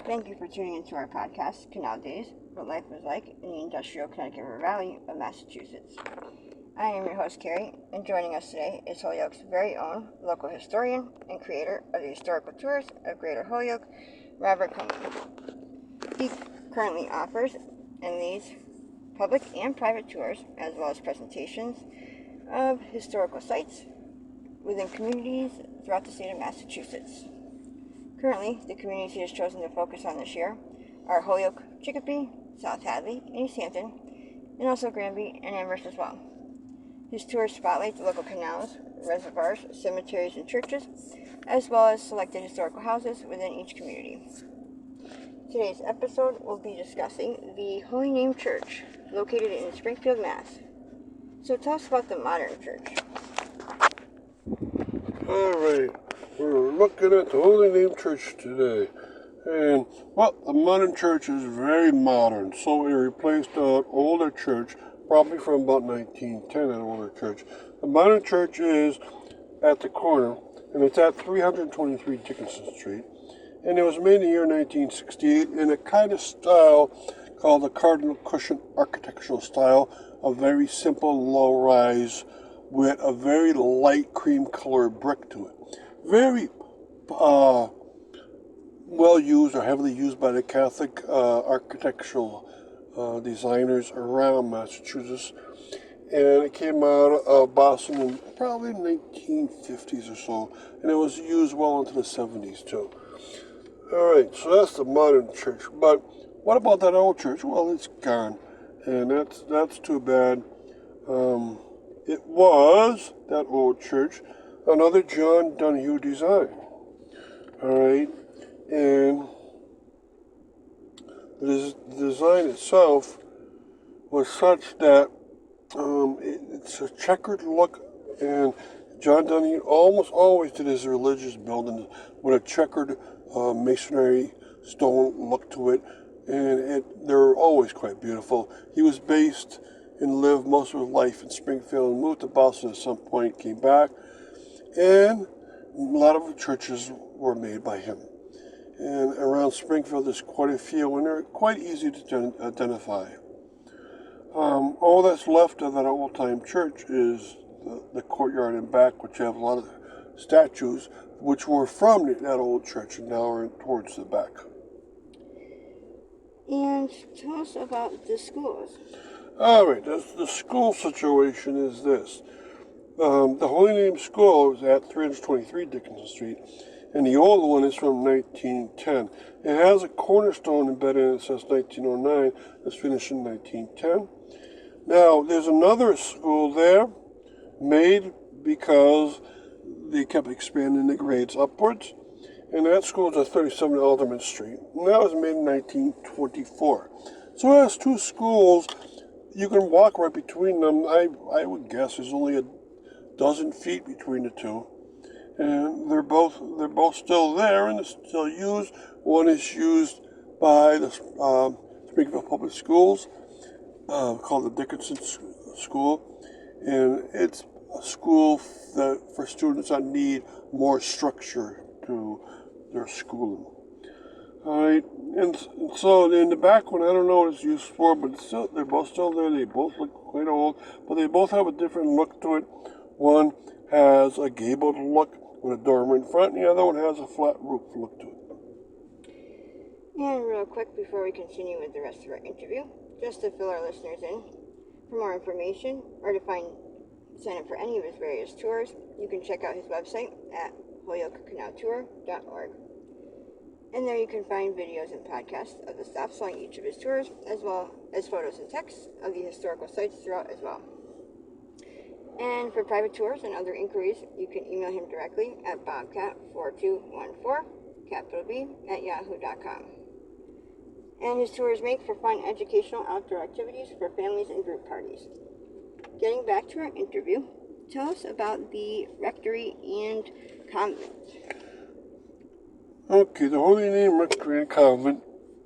Thank you for tuning into our podcast, Canal Days, What Life Was Like in the Industrial Connecticut River Valley of Massachusetts. I am your host, Carrie, and joining us today is Holyoke's very own local historian and creator of the historical tours of Greater Holyoke, Robert Coleman. He currently offers and leads public and private tours, as well as presentations of historical sites within communities throughout the state of Massachusetts. Currently, the communities he has chosen to focus on this year are Holyoke, Chicopee, South Hadley, and East Hampton, and also Granby and Amherst as well. His tours spotlight the local canals, reservoirs, cemeteries, and churches, as well as selected historical houses within each community. Today's episode will be discussing the Holy Name Church, located in Springfield, Mass. So tell us about the modern church. Alright, we're looking at the Holy Name Church today. And, well, the modern church is very modern. So it replaced an older church, probably from about 1910, an older church. The modern church is at the corner, and it's at 323 Dickinson Street. And it was made in the year 1968 in a kind of style called the Cardinal Cushion architectural style, a very simple low-rise with a very light cream colored brick to it. Very well used or heavily used by the Catholic architectural designers around Massachusetts. And it came out of Boston in probably the 1950s or so. And it was used well into the 70s too. Alright, so that's the modern church. But what about that old church? Well, it's gone. And that's too bad. It was, that old church, another John Donahue design. Alright, and the design itself was such that it's a checkered look, and John Donahue almost always did his religious buildings with a checkered masonry stone look to it, and they're always quite beautiful. He was based and lived most of his life in Springfield and moved to Boston at some point, came back, and a lot of the churches were made by him. And around Springfield there's quite a few, and they're quite easy to identify. All that's left of that old-time church is the courtyard in back, which have a lot of statues which were from that old church and now are towards the back. And tell us about the schools. Alright, the school situation is this. The Holy Name School is at 323 Dickinson Street, and the old one is from 1910. It has a cornerstone embedded in it, says 1909. It's finished in 1910. Now, there's another school there made because they kept expanding the grades upwards, and that school is at 37 Alderman Street, and that was made in 1924. So it has two schools. You can walk right between them. I would guess there's only a dozen feet between the two, and they're both still there and they're still used. One is used by the Springfield Public Schools, called the Dickinson School, and it's a school for students that need more structure to their schooling. Alright, and so in the back one, I don't know what it's used for, but they're both still there. They both look quite old, but they both have a different look to it. One has a gabled look with a dormer in front, and the other one has a flat roof look to it. And real quick, before we continue with the rest of our interview, just to fill our listeners in, for more information or to sign up for any of his various tours, you can check out his website at holyokecanaltour.org. And there you can find videos and podcasts of the stops along each of his tours, as well as photos and texts of the historical sites throughout as well. And for private tours and other inquiries, you can email him directly at bobcat4214, capital B, at yahoo.com. And his tours make for fun educational outdoor activities for families and group parties. Getting back to our interview, tell us about the rectory and convent. Okay, the Holy Name Rectory and Convent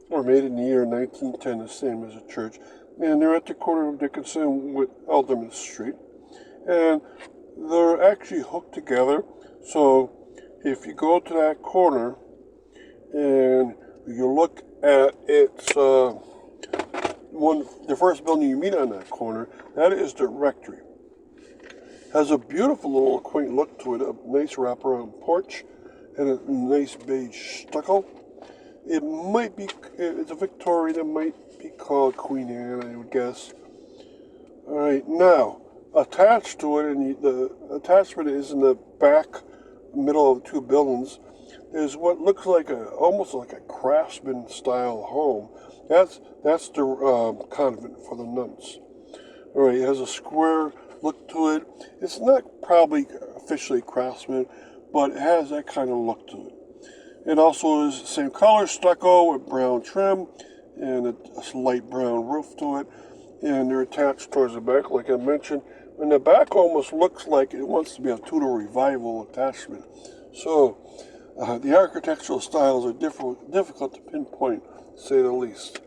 were made in the year 1910, the same as a church, and they're at the corner of Dickinson with Alderman Street, and they're actually hooked together. So if you go to that corner and you look at its the first building you meet on that corner, that is the rectory. Has a beautiful little quaint look to it, a nice wraparound porch, and a nice beige stucco. It's a Victorian, it might be called Queen Anne, I would guess. Alright, now, attached to it, and the attachment is in the back middle of the two buildings, is what looks like almost like a craftsman style home. That's the convent for the nuns. Alright, it has a square look to it. It's not probably officially craftsman, but it has that kind of look to it. It also is the same color, stucco with brown trim and a light brown roof to it. And they're attached towards the back, like I mentioned. And the back almost looks like it wants to be a Tudor revival attachment. So the architectural styles are difficult to pinpoint, to say the least.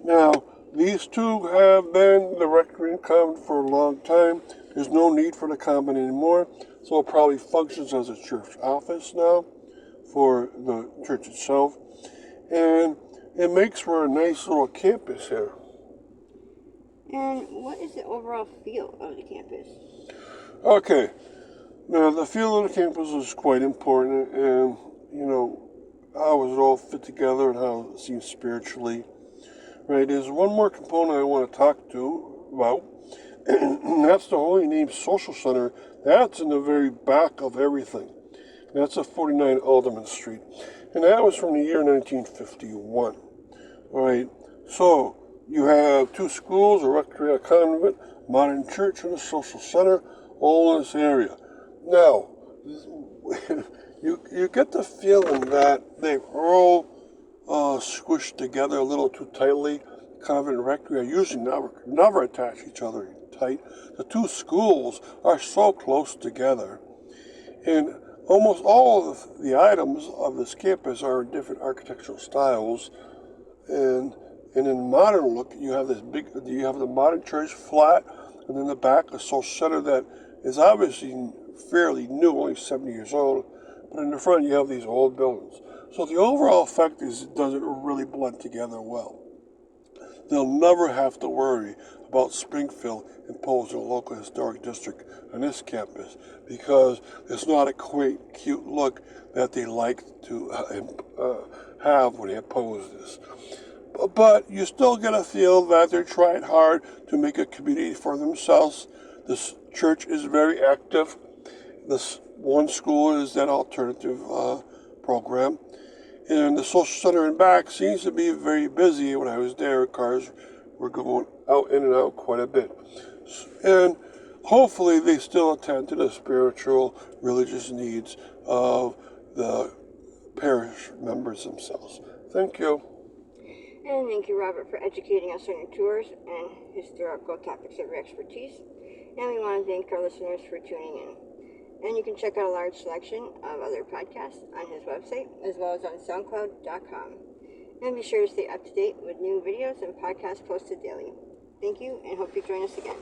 Now, these two have been the rectory and convent for a long time. There's no need for the convent anymore, so it probably functions as a church office now for the church itself. And it makes for a nice little campus here. And what is the overall feel of the campus? Okay, now the feel of the campus is quite important, and how it all fit together and how it seems spiritually. Right, there's one more component I want to talk about, and that's the Holy Name Social Center. That's in the very back of everything. That's at 49 Alderman Street, and that was from the year 1951. All right, so you have two schools, a rectory, a convent, modern church, and a social center, all in this area. Now, you get the feeling that they've all squished together a little too tightly. Convent and rectory are usually never attach each other tight. The two schools are so close together, and almost all of the items of this campus are in different architectural styles. And in modern look, you have the modern church flat, and in the back a social center that is obviously fairly new, only 70 years old. But in the front, you have these old buildings. So the overall effect is it doesn't really blend together well. They'll never have to worry about Springfield imposing a local historic district on this campus because it's not a quaint, cute look that they like to have when they impose this. But you still get a feel that they're trying hard to make a community for themselves. This church is very active. This one school is that alternative program. And the social center in back seems to be very busy. When I was there, cars were going in and out quite a bit. And hopefully they still attend to the spiritual, religious needs of the parish members themselves. Thank you. And thank you, Robert, for educating us on your tours and historical topics of your expertise. And we want to thank our listeners for tuning in. And you can check out a large selection of other podcasts on his website, as well as on SoundCloud.com. And be sure to stay up to date with new videos and podcasts posted daily. Thank you, and hope you join us again.